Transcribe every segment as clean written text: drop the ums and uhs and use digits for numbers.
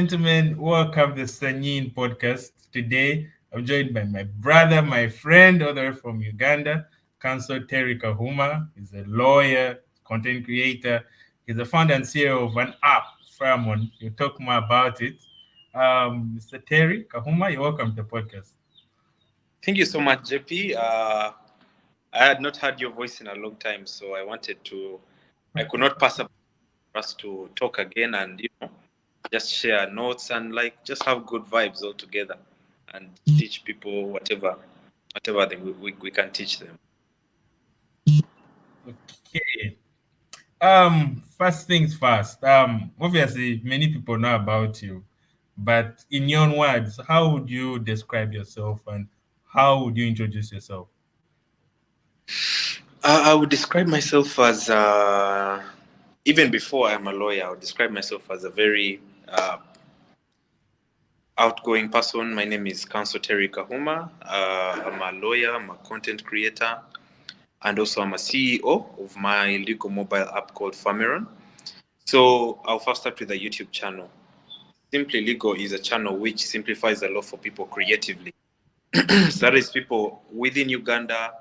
Gentlemen, welcome to the Sanyin podcast. Today, I'm joined by my brother, my friend, all the way from Uganda, Counsel Terry Kahuma. He's a lawyer, content creator. He's the founder and CEO of an app, Firmeron. He'll talk more about it. Mr. Terry Kahuma, you're welcome to the podcast. Thank you so much, JP. I had not heard your voice in a long time, so I could not pass up for us to talk again and, just share notes and just have good vibes all together and teach people whatever we can teach them. Okay. First things first. Obviously, many people know about you, but in your own words, how would you describe yourself and how would you introduce yourself? I would describe myself as, even before I'm a lawyer, I would describe myself as a very outgoing person. My name is Counsel Terry Kahuma. I'm a lawyer, I'm a content creator, and also I'm a CEO of my legal mobile app called Firmeron. So I'll first start with a YouTube channel. Simply Legal is a channel which simplifies the law for people creatively. So that is people within Uganda,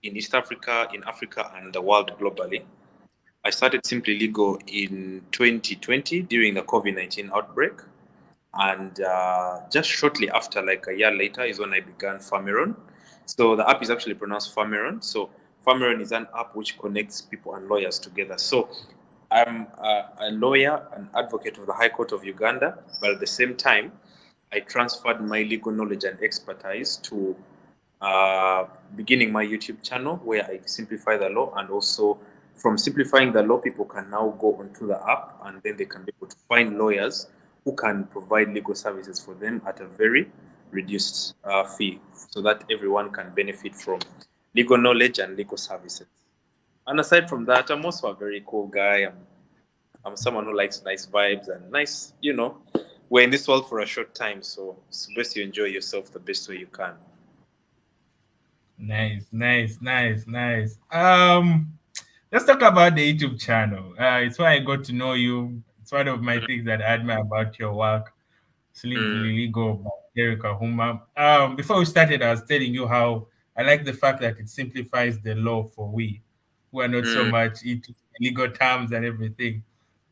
in East Africa, in Africa, and the world globally. I started Simply Legal in 2020 during the COVID-19 outbreak. And just shortly after, like a year later, is when I began Firmeron. So the app is actually pronounced Firmeron. So Firmeron is an app which connects people and lawyers together. So I'm a lawyer, an advocate of the High Court of Uganda, but at the same time, I transferred my legal knowledge and expertise to beginning my YouTube channel where I simplify the law, and also from simplifying the law, people can now go onto the app and then they can be able to find lawyers who can provide legal services for them at a very reduced fee, so that everyone can benefit from legal knowledge and legal services. And aside from that, I'm also a very cool guy. I'm someone who likes nice vibes and nice, we're in this world for a short time, so it's best you enjoy yourself the best way you can. Nice. Let's talk about the YouTube channel. It's why I got to know you. It's one of my things that I admire about your work. Simply Mm, Legal by Terry Kahuma. Before we started, I was telling you how I like the fact that it simplifies the law for we who are not so mm. much into legal terms and everything.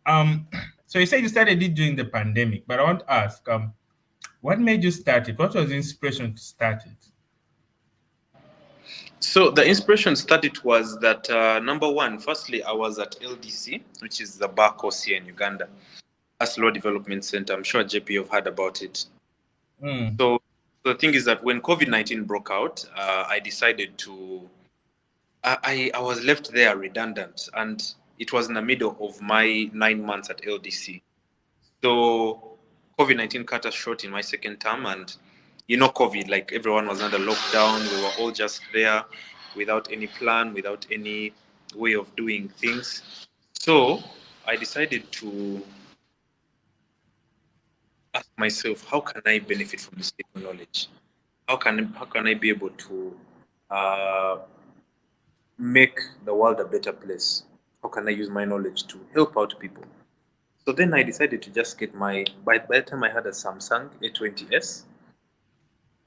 Um, so you said you started it during the pandemic, but I want to ask, what made you start it? What was the inspiration to start it? So the inspiration started was that number one, firstly, I was at LDC, which is the bar course here in Uganda, that's Law Development Center. I'm sure JP have heard about it. Mm, So the thing is that when COVID-19 broke out, I decided to. I was left there redundant, and it was in the middle of my 9 months at LDC. So COVID-19 cut us short in my second term, and COVID, like everyone was under lockdown. We were all just there without any plan, without any way of doing things. So I decided to ask myself, how can I benefit from this legal knowledge? How can I be able to uh, make the world a better place? How can I use my knowledge to help out people? So then I decided to just get by the time I had a Samsung A20s,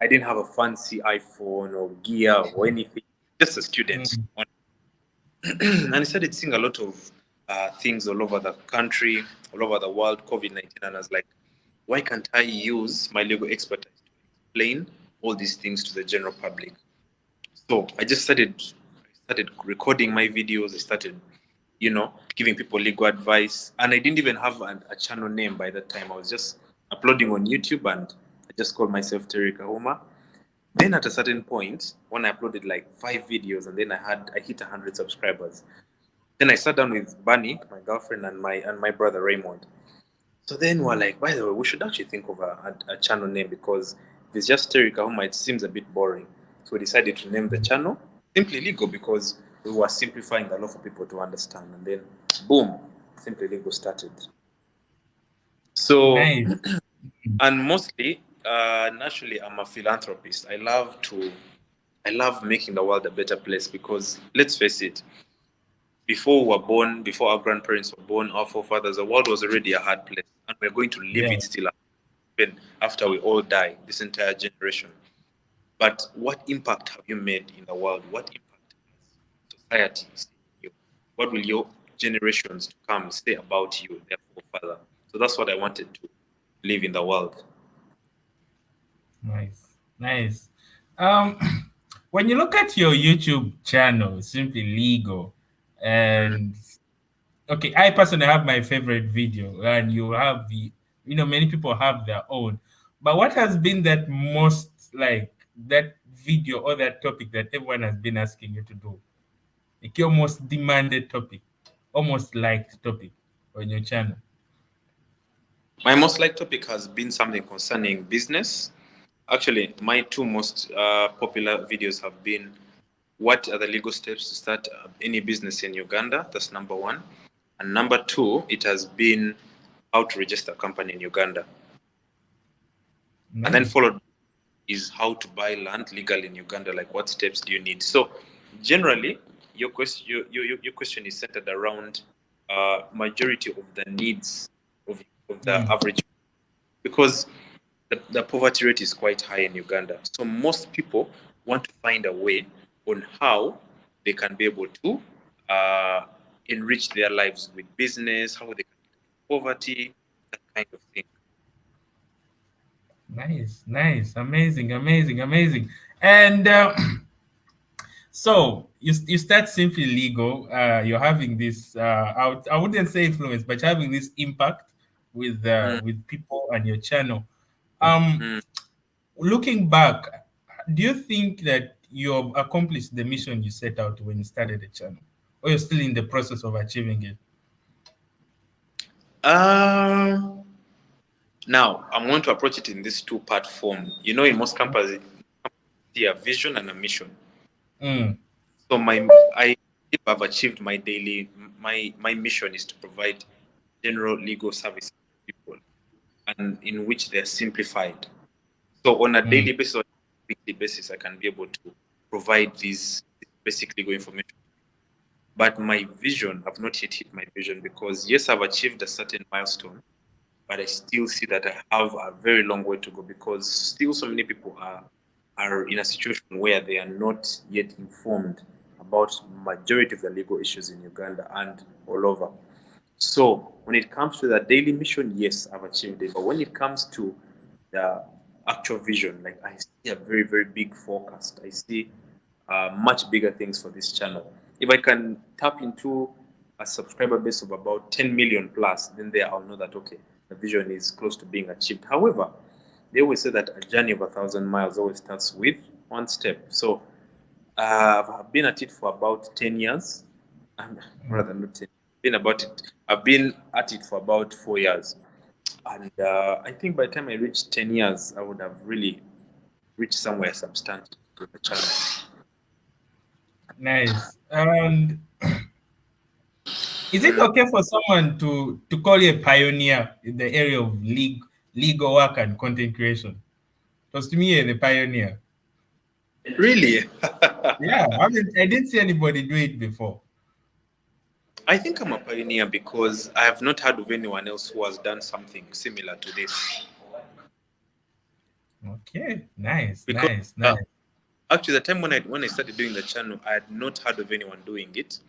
I didn't have a fancy iPhone or gear or anything, just a student. mm. And I started seeing a lot of things all over the country, all over the world, COVID-19. And I was like, why can't I use my legal expertise to explain all these things to the general public? So I started recording my videos. I started, giving people legal advice. And I didn't even have a channel name by that time. I was just uploading on YouTube, and I just called myself Terry Kahuma. Then at a certain point, when I uploaded like 5 videos, and then I hit 100 subscribers. Then I sat down with Bunny, my girlfriend, and my brother Raymond. So then we're like, by the way, we should actually think of a channel name, because if it's just Terry Kahuma, it seems a bit boring. So we decided to name the channel Simply Legal, because we were simplifying the law for people to understand. And then, boom, Simply Legal started. So, Nice. and mostly, naturally, I'm a philanthropist. I love making the world a better place, because let's face it, before we were born, before our grandparents were born, our forefathers, the world was already a hard place, and we're going to leave Yeah. it still even after we all die, this entire generation. But what impact have you made in the world? What impact has society seen in you? What will your generations to come say about you, their forefather? So that's what I wanted to live in the world. Nice. Nice. Um, when you look at your YouTube channel, Simply Legal, Mm. and okay, I personally have my favorite video, and you have many people have their own. But what has been that most like that video or that topic that everyone has been asking you to do? Like your most demanded topic, almost liked topic on your channel. My most liked topic has been something concerning business. Actually, my two most popular videos have been what are the legal steps to start any business in Uganda? That's number one. And number two, it has been how to register a company in Uganda. And then Nice. followed is how to buy land legally in Uganda. Like what steps do you need? So generally, your question is centered around majority of the needs of the Mm, average, because the poverty rate is quite high in Uganda. So most people want to find a way on how they can be able to enrich their lives with business, how they can get out of poverty, that kind of thing. nice, nice, amazing, amazing, amazing. And so you start Simply Legal. You're having this. I wouldn't say influence, but you're having this impact Mm, with people and your channel. Um, mm. Looking back, do you think that you've accomplished the mission you set out when you started the channel, or you're still in the process of achieving it? Uh, Now, I'm going to approach it in this two-part form. In most companies, see a vision and a mission. Mm, So I if I've achieved my daily, my mission is to provide general legal services to people, and in which they're simplified. So on a mm, daily basis or weekly basis, I can be able to provide these basic legal information. But my vision, I've not yet hit my vision, because yes, I've achieved a certain milestone, but I still see that I have a very long way to go, because still so many people are in a situation where they are not yet informed about majority of the legal issues in Uganda and all over. So when it comes to the daily mission, yes, I've achieved it. But when it comes to the actual vision, like I see a very, very big forecast. I see much bigger things for this channel. If I can tap into a subscriber base of about 10 million plus, then there I'll know that, okay, the vision is close to being achieved. However, they always say that a journey of 1,000 miles always starts with one step. So I've been at it for about 10 years. mm. Rather not 10. Been about it. I've been at it for about 4 years. And I think by the time I reach 10 years, I would have really reached somewhere substantial with the channel. Nice. And is it okay for someone to call you a pioneer in the area of legal work and content creation? Because to me, you're the pioneer. Really? Yeah, I didn't see anybody do it before. I think I'm a pioneer because I have not heard of anyone else who has done something similar to this. Okay, nice, Because nice, nice. actually, the time when I started doing the channel, I had not heard of anyone doing it.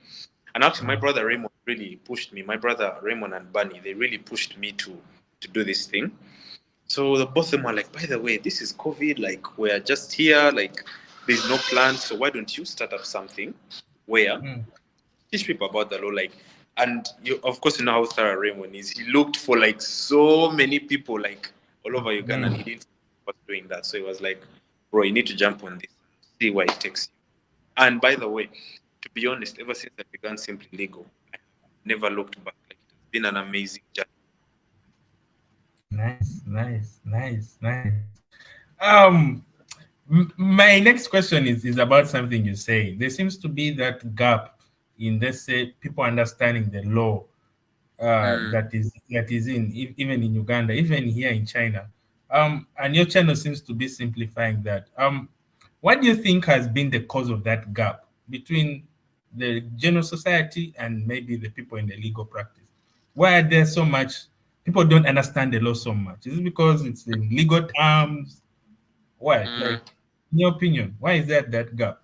And actually, my Mm, brother Raymond really pushed me. My brother Raymond and Bunny, they really pushed me to do this thing. So the both of them were like, by the way, this is COVID. Like, we're just here. Like, there's no plan. So why don't you start up something where mm, teach people about the law? Like, and you, of course, you know how thorough Raymond is. He looked for like so many people, like all over Uganda, and mm. he didn't was doing that. So he was like, bro, you need to jump on this and see where it takes you. And by the way, to be honest, ever since I began Simply Legal, I have never looked back. Like, it has been an amazing journey. Nice, nice, nice, nice. Um, my next question is about something you say. There seems to be that gap in, let's say, people understanding the law Mm. that is even in Uganda, even here in China. And your channel seems to be simplifying that. What do you think has been the cause of that gap between the general society and maybe the people in the legal practice? Why are there so much people don't understand the law so much? Is it because it's in legal terms? Why? Mm, Like, in your opinion, why is there that gap?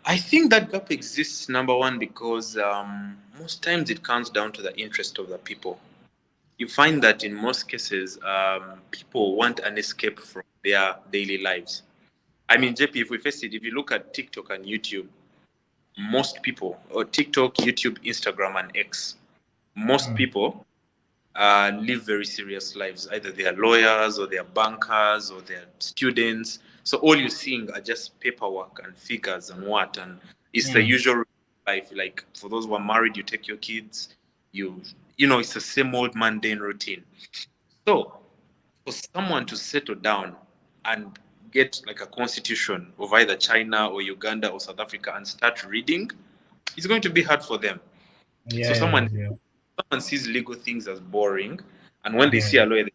I think that gap exists, number one, because most times it comes down to the interest of the people. You find that in most cases, people want an escape from their daily lives. I mean, JP, if we face it, if you look at TikTok and YouTube, most people, or TikTok, YouTube, Instagram, and X, most Mm, people live very serious lives. Either they are lawyers, or they are bankers, or they are students. So all you're seeing are just paperwork and figures and what, and it's the mm, usual life. Like for those who are married, you take your kids, you you know, it's the same old mundane routine. So for someone to settle down and get like a constitution of either China or Uganda or South Africa and start reading, it's going to be hard for them. So yeah, yeah, someone sees legal things as boring, and when they yeah, see a lawyer who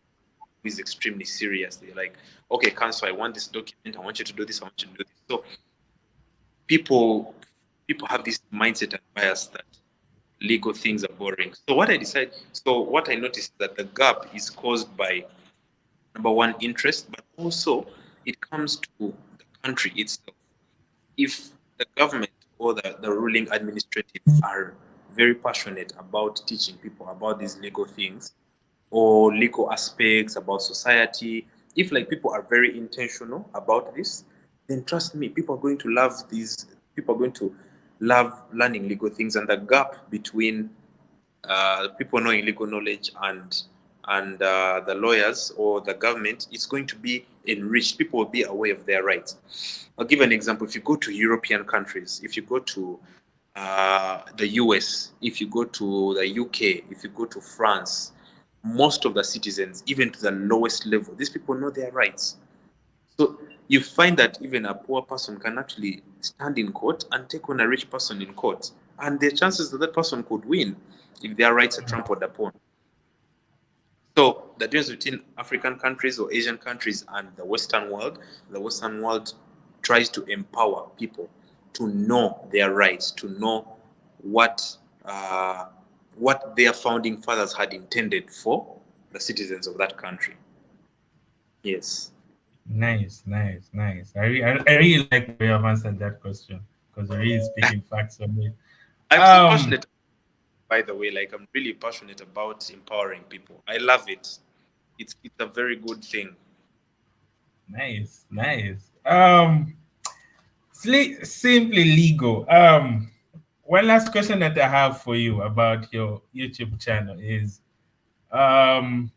is extremely serious, they're like, "Okay, counsel, I want this document. I want you to do this. I want you to do this." So people people have this mindset and bias that legal things are boring. So what I noticed is that the gap is caused by, number one, interest, but also it comes to the country itself. If the government or the ruling administrative are very passionate about teaching people about these legal things or legal aspects about society, if like people are very intentional about this, then trust me, people are going to love learning legal things, and the gap between people knowing legal knowledge and the lawyers or the government is going to be enriched. People will be aware of their rights. I'll give an example. If you go to European countries, if you go to the US, if you go to the UK, if you go to France, most of the citizens, even to the lowest level, these people know their rights. So you find that even a poor person can actually stand in court and take on a rich person in court, and the chances that that person could win if their rights are trampled upon. So the difference between African countries or Asian countries and the Western world tries to empower people to know their rights, to know what uh, what their founding fathers had intended for the citizens of that country. Yes, nice, nice, nice. I really like the way you have answered that question because you're really speaking facts on it. I'm so Um, passionate. By the way, like I'm really passionate about empowering people. I love it. It's a very good thing. nice, nice. Simply legal. One last question that I have for you about your YouTube channel is, um,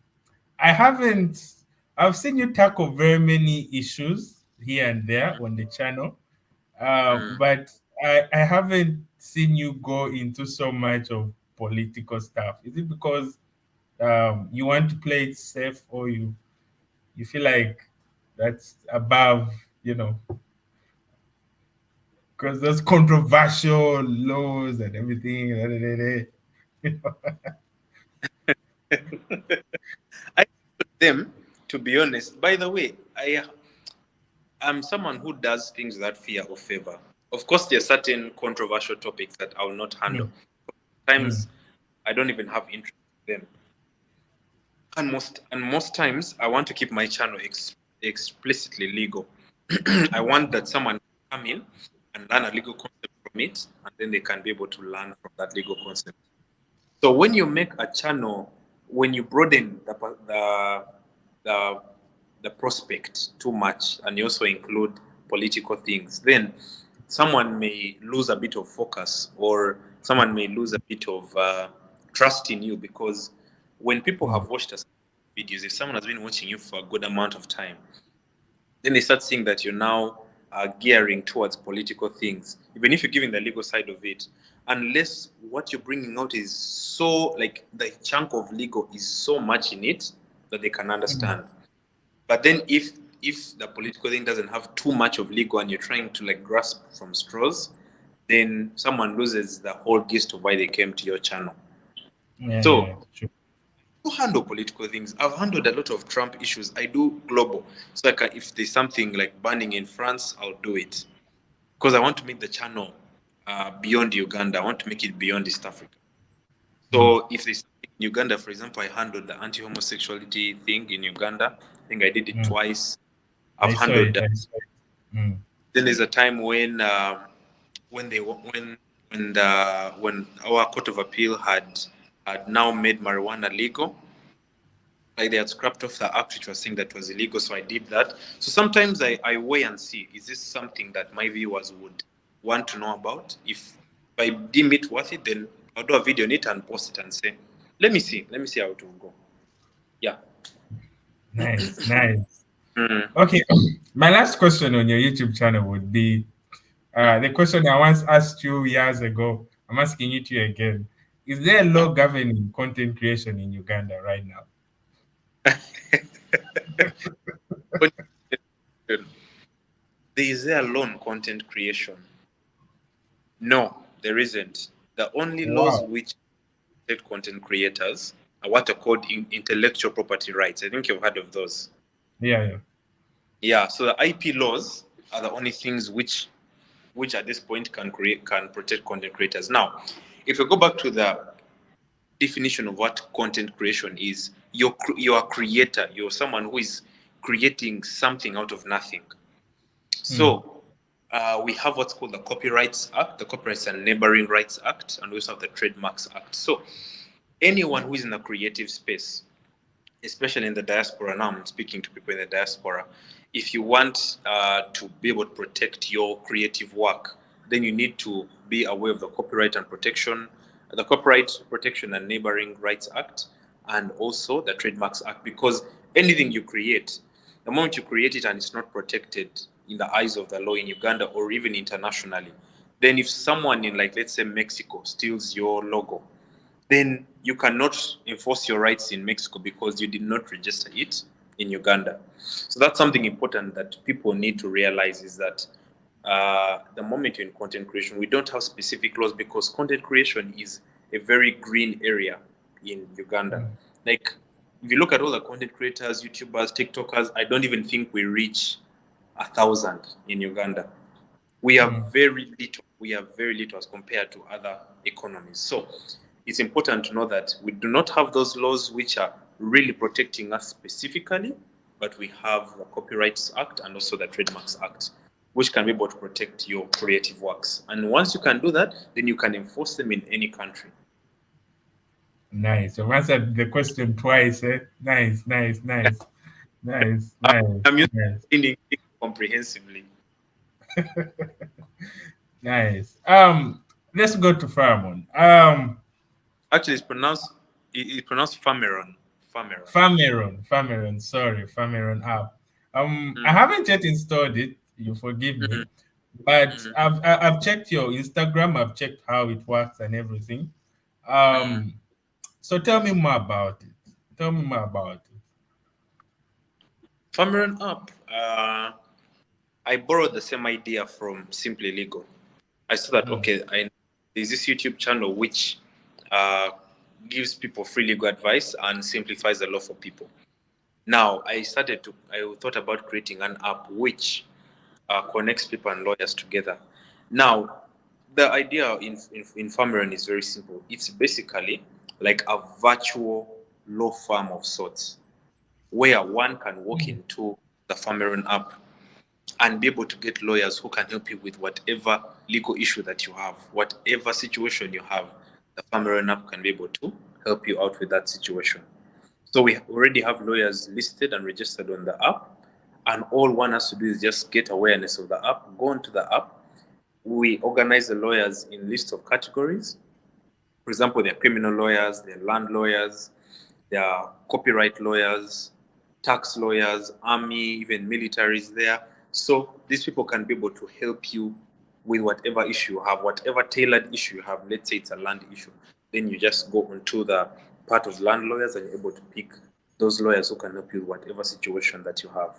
I haven't, I've seen you tackle very many issues here and there on the channel, Mm. but I haven't seen you go into so much of political stuff. Is it because you want to play it safe, or you feel like that's above, you know, because those controversial laws and everything. I put them, to be honest. By the way, I'm someone who does things without fear or favor. Of course, there are certain controversial topics that I will not handle. Mm, mm, Sometimes I don't even have interest in them, and most times I want to keep my channel explicitly legal. I want that someone can come in and learn a legal concept from it, and then they can be able to learn from that legal concept. So when you make a channel, when you broaden the the prospect too much, and you also include political things, then someone may lose a bit of focus, or someone may lose a bit of trust in you, because when people mm, have watched us videos, if someone has been watching you for a good amount of time, then they start seeing that you're now gearing towards political things, even if you're giving the legal side of it, unless what you're bringing out is so, like, the chunk of legal is so much in it that they can mm. understand. But then if the political thing doesn't have too much of legal and you're trying to like grasp from straws, then someone loses the whole gist of why they came to your channel. Yeah, yeah, So true. to handle political things. I've handled a lot of Trump issues. I do global. So if there's something like banning in France, I'll do it because I want to make the channel. beyond Uganda. I want to make it beyond East Africa. Mm. So if there's something in Uganda, for example, I handled the anti-homosexuality thing in Uganda. I think I did it Mm. twice. I've I saw handled it. that. I saw it. Mm. Then there's a time when they when our court of appeal had now made marijuana legal. Like they had scrapped off the act which was saying that was illegal, so I did that. So sometimes I weigh and see, is this something that my viewers would want to know about? If I deem it worth it, then I'll do a video on it and post it and say, let me see how it will go. Yeah. Nice, nice. Mm. Okay, my last question on your YouTube channel would be the question I once asked you years ago. I'm asking it to you again. Is there a law governing content creation in Uganda right now? Is there alone content creation? No, there isn't. The only laws Wow. which protect content creators are what are called intellectual property rights. I think you've heard of those. Yeah, yeah. Yeah, so the IP laws are the only things which at this point can protect content creators. Now, if you go back to the definition of what content creation is, you're a creator. You're someone who is creating something out of nothing. Mm. So we have what's called the Copyrights Act, the Copyrights and Neighboring Rights Act, and we also have the Trademarks Act. So anyone who is in a creative space, especially in the diaspora, now I'm speaking to people in the diaspora, if you want to be able to protect your creative work, then you need to be aware of the Copyright Protection and Neighboring Rights Act, and also the Trademarks Act, because anything you create, the moment you create it and it's not protected in the eyes of the law in Uganda or even internationally, then if someone in, like, let's say Mexico steals your logo, then you cannot enforce your rights in Mexico because you did not register it in Uganda. So that's something important that people need to realize, is that the moment you're in content creation, we don't have specific laws because content creation is a very green area in Uganda. Mm. Like, if you look at all the content creators, YouTubers, TikTokers, I don't even think we reach 1,000 in Uganda. We have Mm. very little. We have very little as compared to other economies. So it's important to know that we do not have those laws which are really protecting us specifically, but we have the Copyrights Act and also the Trademarks Act, which can be able to protect your creative works. And once you can do that, then you can enforce them in any country. Nice. You've answered the question twice. Eh? Nice, nice, nice, nice, I- nice, I'm used nice, to explaining things comprehensively. nice. Let's go to Firmeron. Actually, it's pronounced Firmeron. Firmeron. Firmeron. Sorry, Firmeron app. I Mm, haven't yet installed it. You forgive mm, me, but mm, I've checked your Instagram. I've checked how it works and everything. mm. Um, so tell me more about it. Tell me more about it. Firmeron app. I borrowed the same idea from Simply Legal. I saw that, Mm. okay, there's this YouTube channel which uh, gives people free legal advice and simplifies the law for people. Now I thought about creating an app which connects people and lawyers together. Now, the idea in Firmeron is very simple. It's basically like a virtual law firm of sorts, where one can walk Mm. into the Firmeron app and be able to get lawyers who can help you with whatever legal issue that you have, whatever situation you have. The Firmeron app can be able to help you out with that situation. So we already have lawyers listed and registered on the app, and all one has to do is just get awareness of the app, go into the app. We organize the lawyers in list of categories. For example, they're criminal lawyers, they're land lawyers, there are copyright lawyers, tax lawyers, army, even military is there. So these people can be able to help you with whatever issue you have, whatever tailored issue you have. Let's say it's a land issue. Then you just go onto the part of land lawyers and you're able to pick those lawyers who can help you with whatever situation that you have.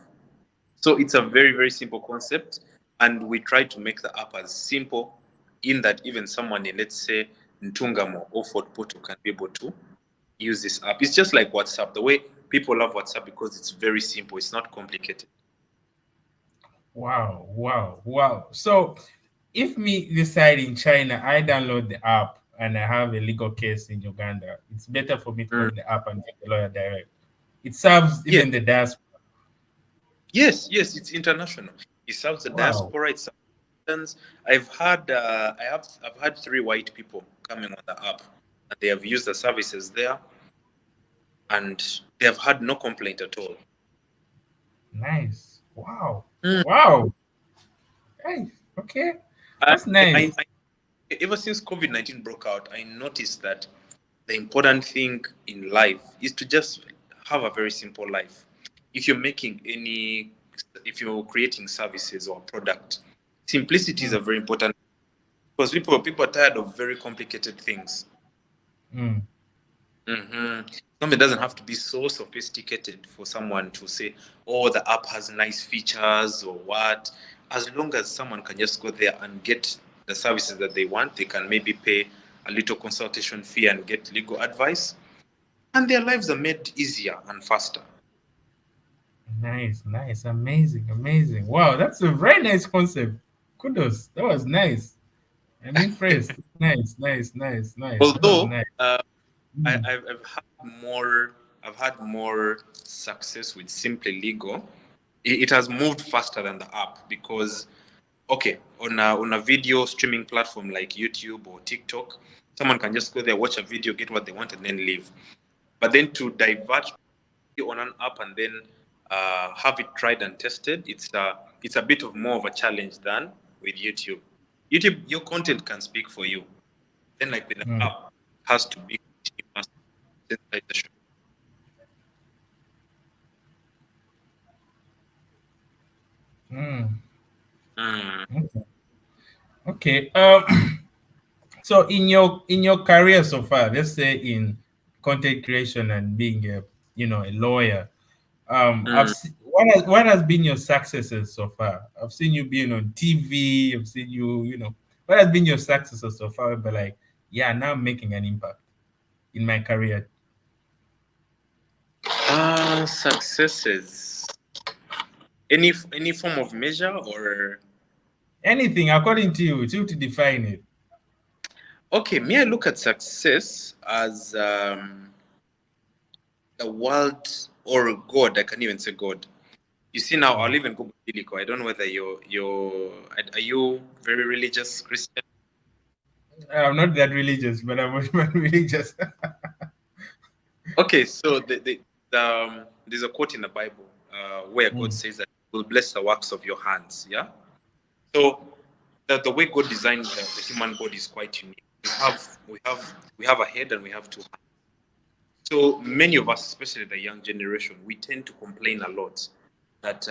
So it's a very, very simple concept. And we try to make the app as simple in that even someone in, let's say, Ntungamo or Fort Portal can be able to use this app. It's just like WhatsApp. The way people love WhatsApp because it's very simple. It's not complicated. Wow, wow, wow. So if me decide in China, I download the app and I have a legal case in Uganda, it's better for me to go Mm. in the app and get the lawyer direct. It serves Yes, even the diaspora. yes, it's international. It serves the Wow, diaspora. It serves. I've had three white people coming on the app, and they have used the services there, and they have had no complaint at all. nice. Wow, Mm. wow. Hey, okay, I, that's nice. I, ever since COVID-19 broke out, I noticed that the important thing in life is to just have a very simple life. If you're making any, if you're creating services or product, simplicity is Mm, a very important because people are tired of very complicated things. mm, hmm Something doesn't have to be so sophisticated for someone to say, "Oh, the app has nice features" or what. As long as someone can just go there and get the services that they want, they can maybe pay a little consultation fee and get legal advice, and their lives are made easier and faster. nice, nice, amazing, amazing. Wow, that's a very nice concept. Kudos. That was nice. I'm impressed. Nice, nice, nice, nice. That was Although nice. I, Mm, I've had more success with Simply Legal. It has moved faster than the app because okay, on a video streaming platform like YouTube or TikTok, someone can just go there, watch a video, get what they want, and then leave. But then to divert on an app and then have it tried and tested, it's a bit of more of a challenge than with YouTube. YouTube, your content can speak for you. Then like with the mm, app, has to be continuous sensitization. mm. Mm. Okay. Okay. So in your career so far, let's say in content creation and being a a lawyer, Mm. what has been your successes so far? I've seen you being on TV. I've seen what has been your successes so far? But like, yeah, now I'm making an impact in my career. Successes. Any form of measure or Anything according to you, it's you to define it. okay, may I look at success as the world or God? I can even say God. You see now, I'll even go biblical. I don't know whether are you very religious Christian? I'm not that religious, but I'm religious. Okay, so there's a quote in the Bible where God Mm, says that He will bless the works of your hands. Yeah. So the way God designed the human body is quite unique. We have a head and we have two hands. So many of us, especially the young generation, we tend to complain a lot that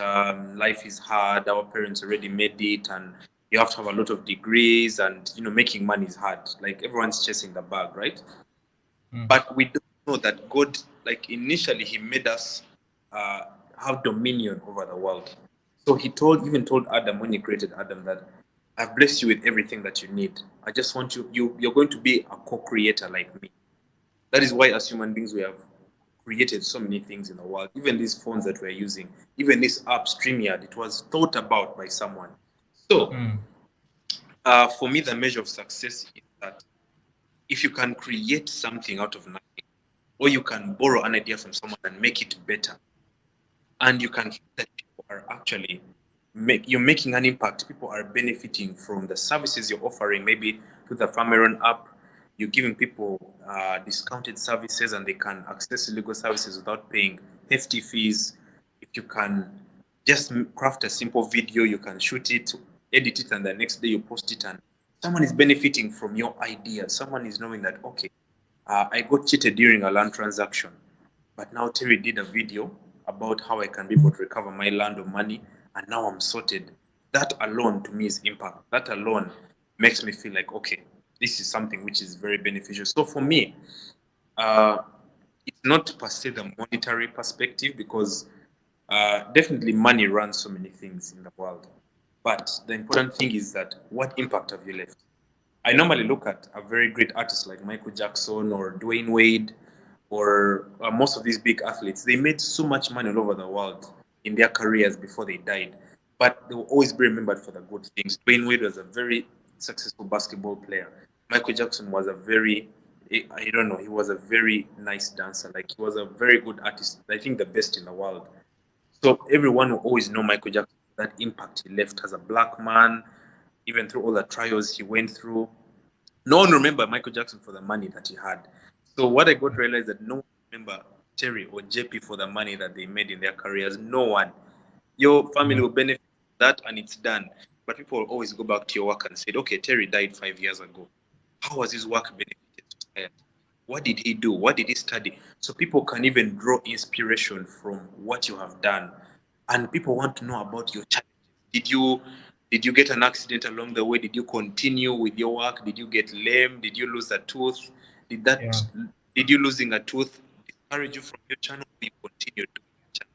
life is hard. Our parents already made it, and you have to have a lot of degrees, and making money is hard. Like everyone's chasing the bag, right? mm, But we don't know that God, like initially, He made us uh, have dominion over the world. So He even told Adam when He created Adam that I've blessed you with everything that you need. I just want you're going to be a co-creator like me. That is why, as human beings, we have created so many things in the world. Even these phones that we're using, even this app, StreamYard, it was thought about by someone. So, mm, for me, the measure of success is that if you can create something out of nothing, or you can borrow an idea from someone and make it better, and you can feel that people are actually you're making an impact. People are benefiting from the services you're offering, maybe to the Firmeron app. You're giving people discounted services and they can access legal services without paying hefty fees. If you can just craft a simple video, you can shoot it, edit it, and the next day you post it, and someone is benefiting from your idea. Someone is knowing that, okay, I got cheated during a land transaction. But now Terry did a video about how I can be able to recover my land or money, and now I'm sorted. That alone to me is impact. That alone makes me feel like, okay, this is something which is very beneficial. So for me, uh, it's not per se the monetary perspective because definitely money runs so many things in the world. But the important thing is that what impact have you left? I normally look at a very great artist like Michael Jackson or Dwayne Wade or most of these big athletes. They made so much money all over the world in their careers before they died. but they will always be remembered for the good things. Dwayne Wade was a very successful basketball player. Michael Jackson was a very, I don't know, he was a very nice dancer. Like he was a very good artist. I think the best in the world. So everyone will always know Michael Jackson, that impact he left as a black man, even through all the trials he went through. No one remember Michael Jackson for the money that he had. So what I got to realize that no one remember Terry or JP for the money that they made in their careers. No one. Your family Yeah. will benefit from that and it's done. But people will always go back to your work and say, okay, Terry died 5 years ago. How was his work benefited society? What did he do? What did he study? So people can even draw inspiration from what you have done. And people want to know about your challenges. Did you get an accident along the way? Did you continue with your work? Did you get lame? Did you lose a tooth? Did that Yeah. did you losing a tooth discourage you from your channel? Or you continue doing your channel?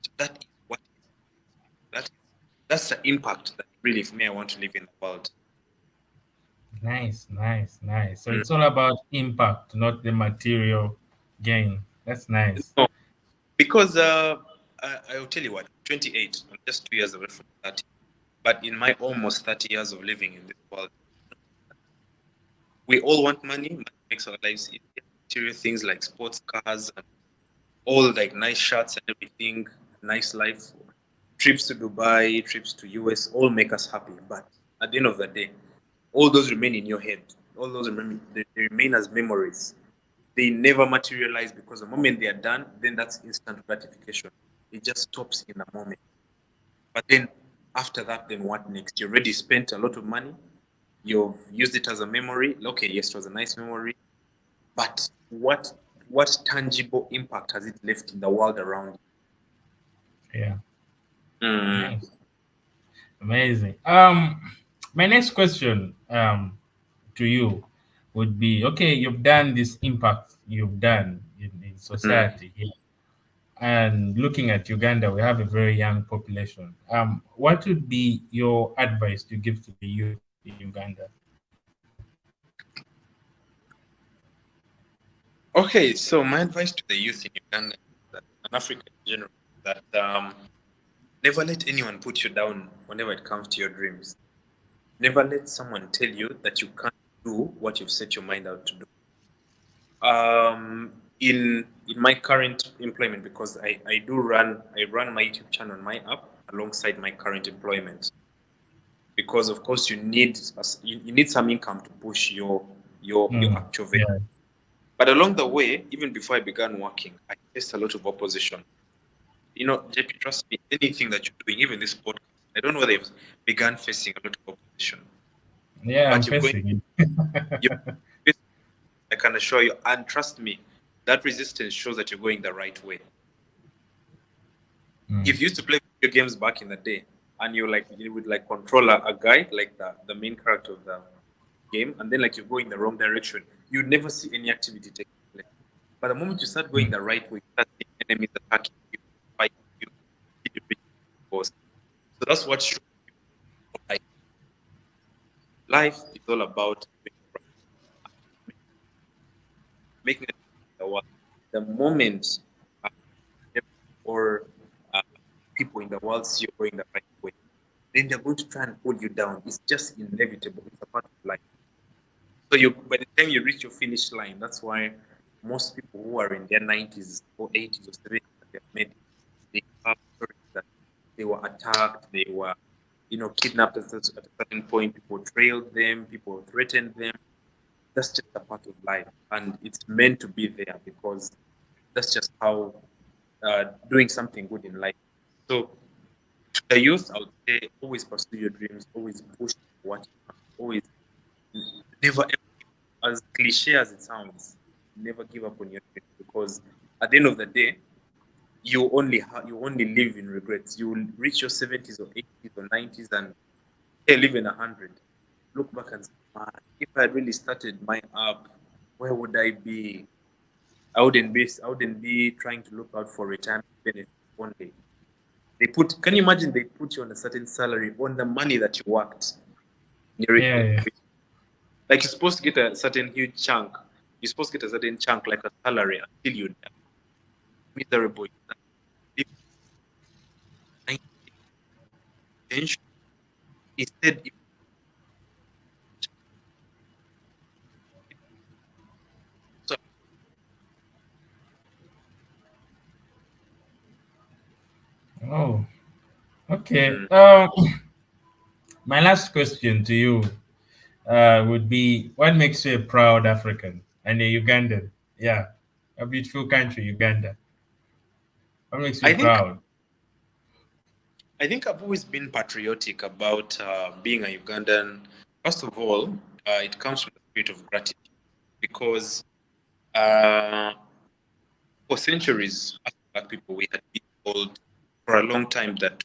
So that is what is that is that's the impact that really for me I want to live in the world. Nice, nice, nice. So Mm. it's all about impact, not the material gain. That's nice. No, because I'll tell you what, 28, I'm just 2 years away from 30. But in my almost 30 years of living in this world, we all want money. Money makes our lives easier. Material things like sports cars and all like nice shots and everything, nice life, trips to Dubai, trips to US, all make us happy. But at the end of the day, all those remain in your head. All those they remain as memories. They never materialize because the moment they are done, then that's instant gratification. It just stops in a moment. But then after that, then what next? You already spent a lot of money. You've used it as a memory. Okay, yes, it was a nice memory. But what tangible impact has it left in the world around Yeah. you? Mm. Nice. Amazing. My next question to you would be, okay, you've done this impact you've done in Mm. society here. And looking at Uganda, we have a very young population. What would be your advice to give to the youth in Uganda? Okay, so my advice to the youth in Uganda and Africa in general, that never let anyone put you down whenever it comes to your dreams. Never let someone tell you that you can't do what you've set your mind out to do. In my current employment, because I run my YouTube channel on my app alongside my current employment, because of course you need some income to push your Mm, actual value. yeah. But along the way, even before I began working, I faced a lot of opposition. JP, trust me, anything that you're doing, even this podcast, I don't know they've begun facing a lot of opposition. Yeah, I'm But you're going facing you it. I can assure you, and trust me, that resistance shows that you're going the right way. Mm, If you used to play video games back in the day, and you would like control a guy, like the main character of the game, and then like you go in the wrong direction, you'd never see any activity taking place. But the moment you start going mm, the right way, you start seeing enemies attacking you, fighting you, you reach your boss. So that's what shows life. Life is all about doing right, making it in the world. The moment uh, or uh, people in the world see you going the right way, then they're going to try and pull you down. It's just inevitable. It's a part of life. So you, by the time you reach your finish line, that's why most people who are in their 90s or 80s or 70s that they've made, they have stories that they were attacked, they were, kidnapped at a certain point. People trailed them, people threatened them. That's just a part of life, and it's meant to be there because that's just how doing something good in life. So to the youth, I would say always pursue your dreams, always push what you want, always never ever, as cliche as it sounds, never give up on your dreams because at the end of the day, you only live in regrets. You will reach your 70s or 80s or 90s and hey, live in 100. Look back and say, man, if I had really started my app, where would I be? I wouldn't be trying to look out for retirement benefits only. Can you imagine they put you on a certain salary on the money that you worked? Your yeah, yeah. retirement. Like you're supposed to get a certain huge chunk. You're supposed to get a certain chunk like a salary until you die. Miserable. You live 90 potential. Instead, if so, Oh, okay. mm, My last question to you would be, what makes you a proud African and a Ugandan? Yeah, a beautiful country, Uganda. What makes you I think proud? I think I've always been patriotic about being a Ugandan. First of all, it comes from the spirit of gratitude because uh, for centuries, as Black people, we had been told for a long time that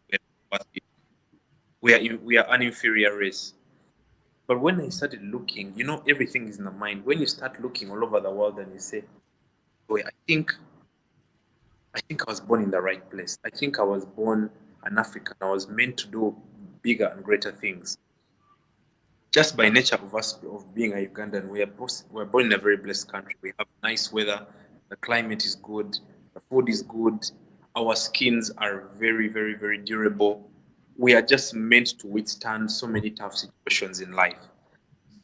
we are an inferior race. But when I started looking, everything is in the mind. When you start looking all over the world and you say, "Boy, I think I was born in the right place. I think I was born an African. I was meant to do bigger and greater things." Just by nature of us of being a Ugandan, we're born in a very blessed country. We have nice weather, the climate is good, the food is good, our skins are very, very, very durable. We are just meant to withstand so many tough situations in life.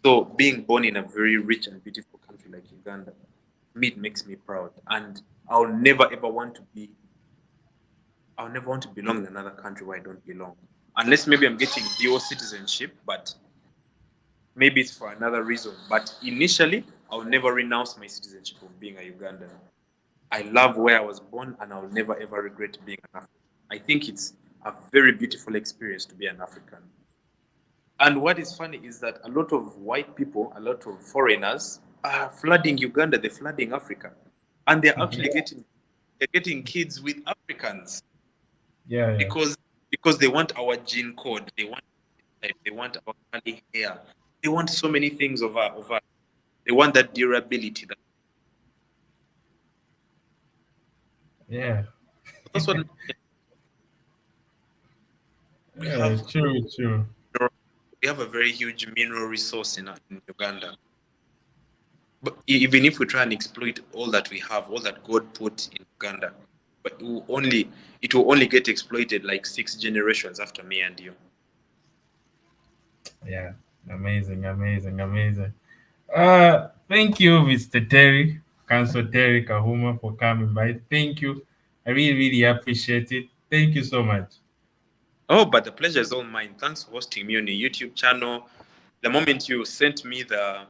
So being born in a very rich and beautiful country like Uganda, me it makes me proud. And I'll never ever want to be I'll never want to belong in another country where I don't belong. Unless maybe I'm getting dual citizenship, but maybe it's for another reason. But initially, I'll never renounce my citizenship of being a Ugandan. I love where I was born and I'll never ever regret being an African. I think it's a very beautiful experience to be an African. And what is funny is that a lot of white people, a lot of foreigners are flooding Uganda, they're flooding Africa. And they're getting kids with Africans Yeah, yeah, because because they want our gene code, they want our curly hair, they want so many things of us. They want that durability. yeah, That's what we yeah. have. True, true. We have a very huge mineral resource in Uganda. But even if we try and exploit all that we have, all that God put in Uganda, but it will only get exploited like 6 generations after me and you. Yeah, amazing, amazing, amazing. Thank you, Mr. Terry, Counsel Terry Kahuma, for coming by. Thank you. I really, really appreciate it. Thank you so much. Oh, but the pleasure is all mine. Thanks for hosting me on your YouTube channel. The moment you sent me the